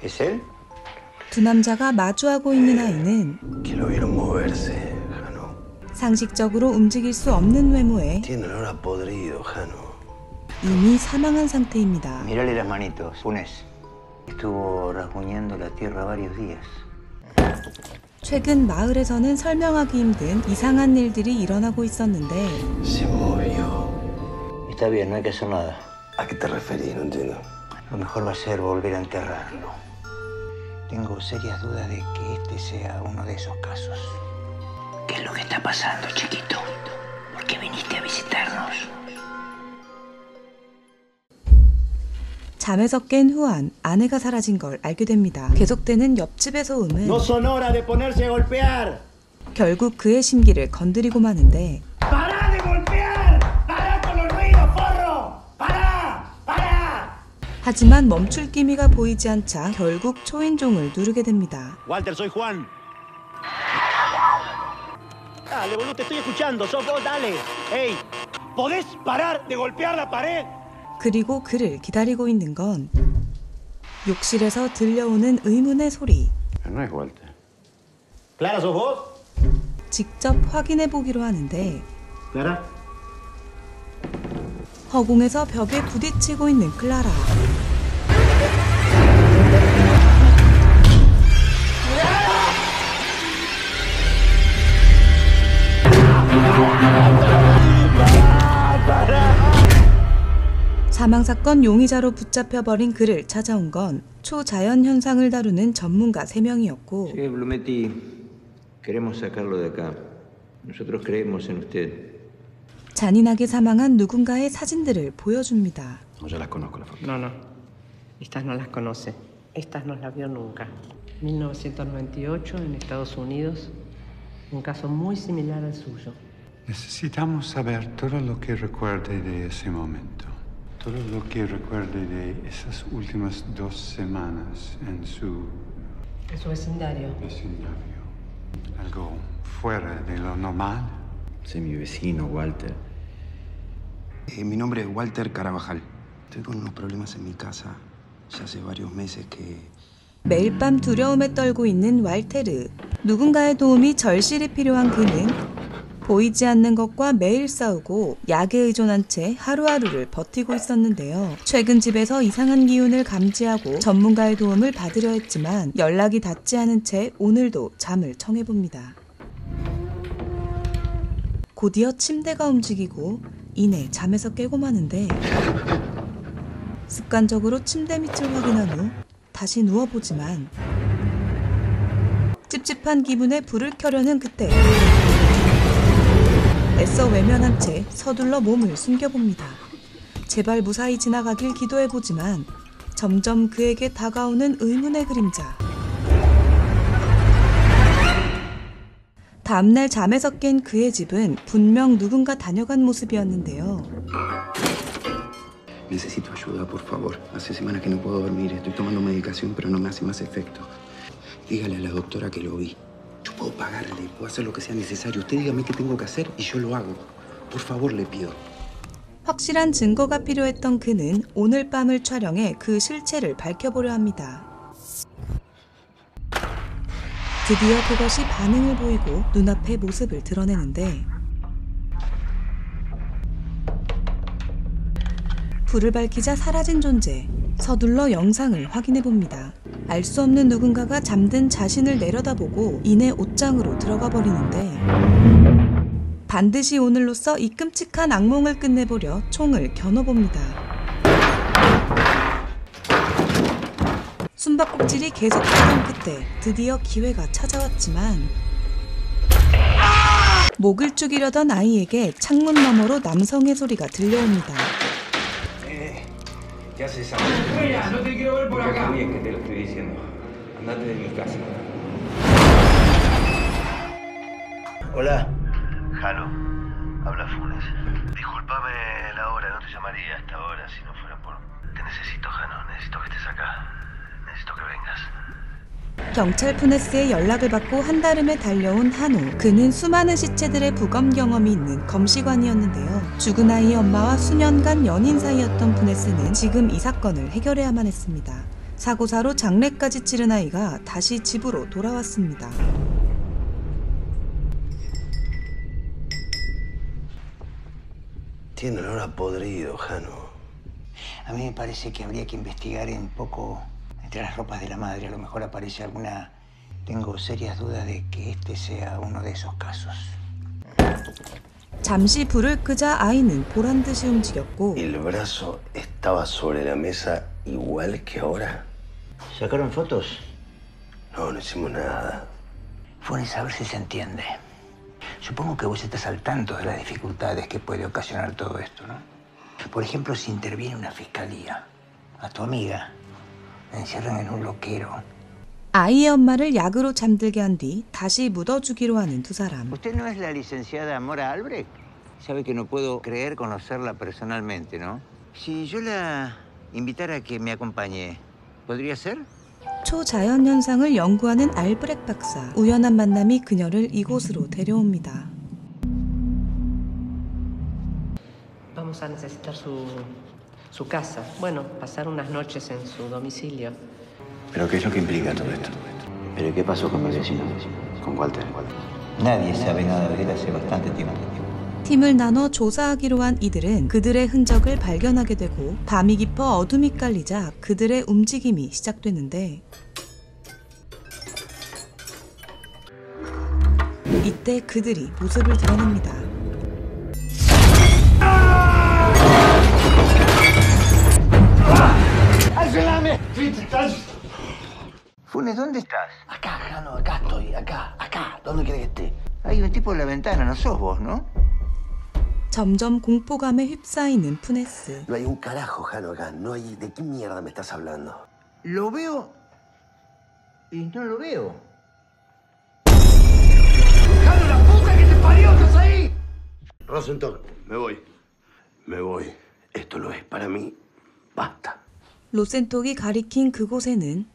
¿Es él? 두 남자가 마주하고 있는 아이는 Que lo vieron moverse, Jano. 상식적으로 움직일 수 없는 외모에 Tiene olor a podrido, Jano. 이미 사망한 상태입니다. Mírale las manitos, Funes. Estuvo rasguñando la tierra varios días. 최근 마을에서는 설명하기 힘든 이상한 일들이 일어나고 있었는데 Se movió. Está bien, no hay que hacer nada. ¿A qué te referís? No entiendo. Lo mejor va a ser volver a enterrarlo. Tengo serias dudas de que este sea uno de esos casos. ¿Qué es lo que está pasando, chiquito? ¿Por qué viniste a visitarnos? 잠에서 깬 후안, 아내가 사라진 걸 알게 됩니다. 계속되는 옆집의 소음은 No son hora de ponerse a golpear. 결국 그의 심기를 건드리고 마는데 ¡Para de golpear! ¡Para con los ruidos, forro! ¡Para! ¡Para! 하지만 멈출 기미가 보이지 않자 결국 초인종을 누르게 됩니다. Walter, soy Juan. Dale, boludo, te estoy escuchando. Sos vos, dale. Ey, ¿podés parar de golpear la pared? 그리고 그를 기다리고 있는 건 욕실에서 들려오는 의문의 소리. No es Walter. Clara, ¿sos vos? 직접 확인해 보기로 하는데 Clara. 허공에서 벽에 부딪히고 있는 클라라. 사망사건 용의자로 붙잡혀버린 그를 찾아온 건 초자연 현상을 다루는 전문가 3명이었고 Sí, Blumetti, queremos sacarlo de acá. Nosotros creemos en usted. 잔인하게 사망한 누군가의 사진들을 보여줍니다. No, ya las conozco, la foto. No, no. Estas no las conoce. Estas no las vio nunca. 1998 en Estados Unidos. Un caso muy similar al suyo. Necesitamos saber todo lo que recuerde de ese momento. Todo lo que recuerde de esas últimas 2 semanas en su En su vecindario. vecindario. Algo fuera de lo normal. Sí, mi vecino, Walter. Mi nombre es Walter Carabajal. Estoy con unos problemas en mi casa. Ya hace varios meses que... 매일 밤 두려움에 떨고 있는 왈테르. 누군가의 도움이 절실히 필요한 그는 보이지 않는 것과 매일 싸우고 약에 의존한 채 하루하루를 버티고 있었는데요. 최근 집에서 이상한 기운을 감지하고 전문가의 도움을 받으려 했지만 연락이 닿지 않은 채 오늘도 잠을 청해봅니다. 곧이어 침대가 움직이고 이내 잠에서 깨고 마는데 습관적으로 침대 밑을 확인한 후 다시 누워보지만 찝찝한 기분에 불을 켜려는 그때 애써 외면한 채 서둘러 몸을 숨겨봅니다. 제발 무사히 지나가길 기도해보지만 점점 그에게 다가오는 의문의 그림자. 다음날 잠에서 깬 그의 집은 분명 누군가 다녀간 모습이었는데요. Necesito ayuda, por favor. Hace semanas que no puedo dormir. Estoy tomando medicación, pero no me hace más efecto. Dígale a la doctora que lo vi. Yo puedo pagarle, puedo hacer lo que sea necesario. Usted dígame qué tengo que hacer y yo lo hago. Por favor, le pido. 확실한 증거가 필요했던 그는 오늘 밤을 촬영해 그 실체를 밝혀보려 합니다. 드디어 그것이 반응을 보이고 눈앞의 모습을 드러내는데 불을 밝히자 사라진 존재. 서둘러 영상을 확인해봅니다. 알 수 없는 누군가가 잠든 자신을 내려다보고 이내 옷장으로 들어가 버리는데 반드시 오늘로써 이 끔찍한 악몽을 끝내보려 총을 겨눠봅니다. 숨바꼭질이 계속되던 그때 드디어 기회가 찾아왔지만 목을 죽이려던 아이에게 창문 너머로 남성의 소리가 들려옵니다. ¿Qué haces esa cosa? No te quiero ver por acá. Bien que te lo estoy diciendo. Andate de mi casa. Hola. Jano, habla Funes. Disculpame la hora, no te llamaría a esta hora si no fuera por... Te necesito, Jano, necesito que estés acá. Necesito que vengas. 경찰 푸네스의 연락을 받고 한달음에 달려온 한호. 그는 수많은 시체들의 부검 경험이 있는 검시관이었는데요. 죽은 아이의 엄마와 수년간 연인 사이였던 푸네스는 지금 이 사건을 해결해야만 했습니다. 사고사로 장례까지 치른 아이가 다시 집으로 돌아왔습니다. Tiene olor a podrido, Jano. A mí me parece que habría que investigar un poco entre las ropas de la madre. A lo mejor aparece alguna... Tengo serias dudas de que este sea uno de esos casos. 잠시 불을 끄자 아이는 보란듯이 움직였고 El brazo estaba sobre la mesa igual que ahora. ¿Sacaron fotos? No, no hicimos nada. Funes, a ver si se entiende. Supongo que vos estás al tanto de las dificultades que puede ocasionar todo esto, ¿no? Por ejemplo, si interviene una fiscalía, a tu amiga la encierran en un loquero. 아이의 엄마를 약으로 잠들게 한 뒤 다시 묻어주기로 하는 두 사람. ¿Usted no es la licenciada Mora Albrecht? Sabe que no puedo creer conocerla personalmente, ¿no? Si yo la invitara a que me acompañe, ¿podría ser? 초자연 현상을 연구하는 알브렉 박사. 우연한 만남이 그녀를 이곳으로 데려옵니다. Vamos a necesitar su casa. Bueno, pasar unas noches en su domicilio. ¿Pero qué es lo que implica todo esto? ¿Pero qué pasó con mi vecino? Con Walter. Nadie sabe nada de él hace bastante tiempo. 팀을 나눠 조사하기로 한 이들은 그들의 흔적을 발견하게 되고 밤이 깊어 어둠이 깔리자 그들의 움직임이 시작되는데 이때 그들이 모습을 드러냅니다. Funes, ¿dónde estás? Acá, Jano, acá estoy, acá. ¿Dónde querés que esté? Hay un tipo en la ventana, no sos vos, ¿no? 점점 공포감에 휩싸이는 푸네스. No hay un carajo, Jano, acá. No hay... ¿De qué mierda me estás hablando? Lo veo y no lo veo. ¡Jano, la puta que te parió! ¿Estás ahí? Rosenthal, me voy. Esto no es para mí. Basta. 로센톡이 가리킨 그곳에는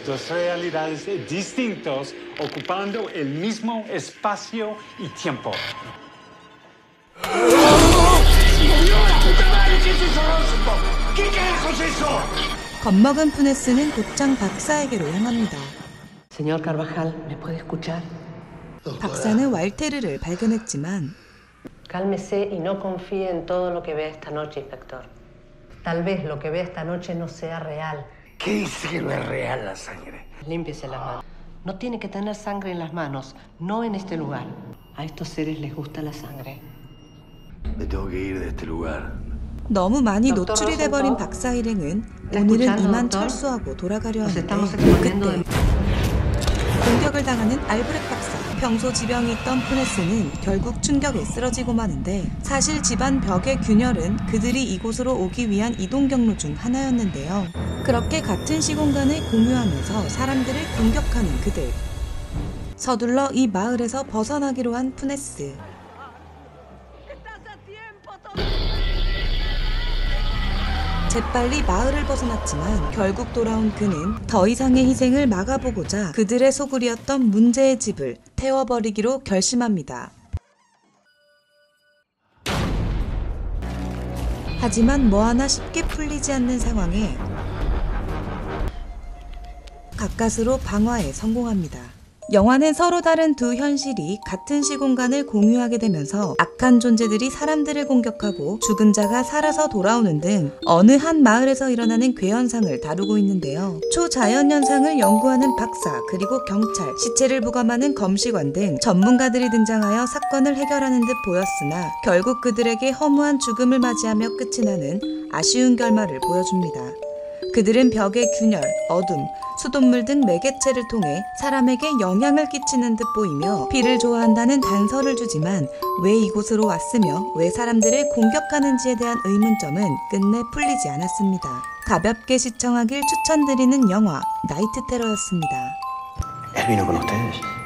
Dos realidades distintas ocupando el mismo espacio y tiempo. ¿Qué carajo es eso? 겁먹은 푸네스는 곧장 박사에게로 향합니다. Señor Carvajal, ¿me puede escuchar? 박사는 왈테르를 발견했지만 Cálmese y no confíe en todo lo que vea esta noche, inspector. Tal vez lo que vea esta noche no sea real. ¿Qué dice que no es real la sangre? Límpiese las manos. No tiene que tener sangre en las manos, no en este lugar. A estos seres les gusta la sangre. Me tengo que ir de este lugar. 너무 많이 Doctor 노출이 돼버린 Rosenthal. 박사 일행은 ¿Está 오늘은 escuchando, 이만 doctor? 철수하고 돌아가려 Nos 하는데 estamos exponiendo 그때 de... 공격을 당하는 알브렉 박사. 평소 지병이 있던 푸네스는 결국 충격에 쓰러지고 마는데 사실 집안 벽의 균열은 그들이 이곳으로 오기 위한 이동 경로 중 하나였는데요. 그렇게 같은 시공간을 공유하면서 사람들을 공격하는 그들. 서둘러 이 마을에서 벗어나기로 한 푸네스. 재빨리 마을을 벗어났지만 결국 돌아온 그는 더 이상의 희생을 막아보고자 그들의 소굴이었던 문제의 집을 태워버리기로 결심합니다. 하지만 뭐 하나 쉽게 풀리지 않는 상황에 가까스로 방화에 성공합니다. 영화는 서로 다른 두 현실이 같은 시공간을 공유하게 되면서 악한 존재들이 사람들을 공격하고 죽은 자가 살아서 돌아오는 등 어느 한 마을에서 일어나는 괴현상을 다루고 있는데요. 초자연현상을 연구하는 박사 그리고 경찰, 시체를 부검하는 검시관 등 전문가들이 등장하여 사건을 해결하는 듯 보였으나 결국 그들에게 허무한 죽음을 맞이하며 끝이 나는 아쉬운 결말을 보여줍니다. 그들은 벽의 균열, 어둠, 수돗물 등 매개체를 통해 사람에게 영향을 끼치는 듯 보이며 피를 좋아한다는 단서를 주지만 왜 이곳으로 왔으며 왜 사람들을 공격하는지에 대한 의문점은 끝내 풀리지 않았습니다. 가볍게 시청하길 추천드리는 영화 나이트 테러였습니다. ¿Él vino con ustedes?